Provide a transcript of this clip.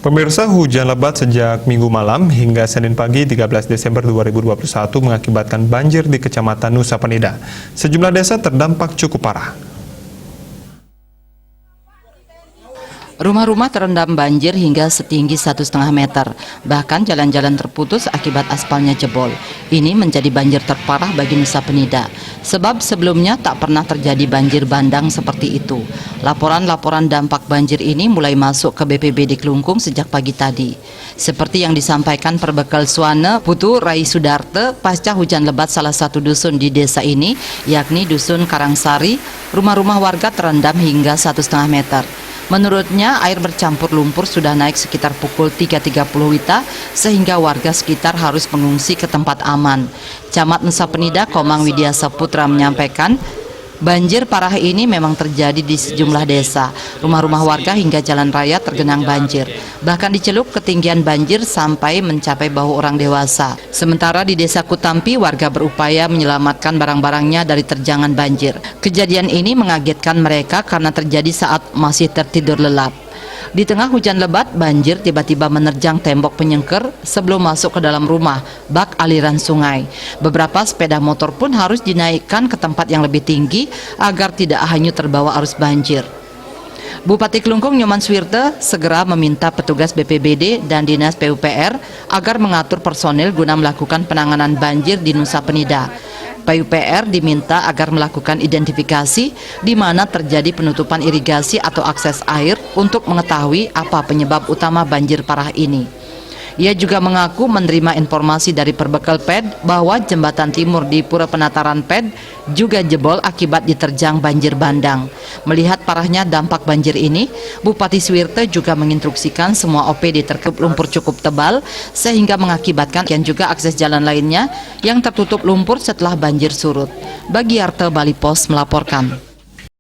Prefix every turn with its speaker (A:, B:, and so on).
A: Pemirsa, hujan lebat sejak Minggu malam hingga Senin pagi 13 Desember 2021 mengakibatkan banjir di Kecamatan Nusa Penida. Sejumlah desa terdampak cukup parah.
B: Rumah-rumah terendam banjir hingga setinggi 1,5 meter. Bahkan jalan-jalan terputus akibat aspalnya jebol. Ini menjadi banjir terparah bagi Nusa Penida. Sebab sebelumnya tak pernah terjadi banjir bandang seperti itu. Laporan-laporan dampak banjir ini mulai masuk ke BPBD Klungkung sejak pagi tadi. Seperti yang disampaikan Perbekal Suwana Putu Rai Sudarte pasca hujan lebat salah satu dusun di desa ini, yakni Dusun Karangsari, rumah-rumah warga terendam hingga 1,5 meter. Menurutnya, air bercampur lumpur sudah naik sekitar pukul 3.30 WITA sehingga warga sekitar harus mengungsi ke tempat aman. Camat Nusa Penida Komang Widya Saputra menyampaikan, banjir parah ini memang terjadi di sejumlah desa. Rumah-rumah warga hingga jalan raya tergenang banjir. Bahkan di Celuk ketinggian banjir sampai mencapai bahu orang dewasa. Sementara di Desa Kutampi warga berupaya menyelamatkan barang-barangnya dari terjangan banjir. Kejadian ini mengagetkan mereka karena terjadi saat masih tertidur lelap. Di tengah hujan lebat, banjir tiba-tiba menerjang tembok penyengker sebelum masuk ke dalam rumah, bak aliran sungai. Beberapa sepeda motor pun harus dinaikkan ke tempat yang lebih tinggi agar tidak hanyut terbawa arus banjir. Bupati Klungkung Nyoman Swirte segera meminta petugas BPBD dan Dinas PUPR agar mengatur personil guna melakukan penanganan banjir di Nusa Penida. PUPR diminta agar melakukan identifikasi di mana terjadi penutupan irigasi atau akses air untuk mengetahui apa penyebab utama banjir parah ini. Ia juga mengaku menerima informasi dari Perbekal PED bahwa jembatan timur di Pura Penataran PED juga jebol akibat diterjang banjir bandang. Melihat parahnya dampak banjir ini, Bupati Swirte juga menginstruksikan semua OPD terkait lumpur cukup tebal sehingga mengakibatkan yang juga akses jalan lainnya yang tertutup lumpur setelah banjir surut. Bagi Arte Bali Pos melaporkan.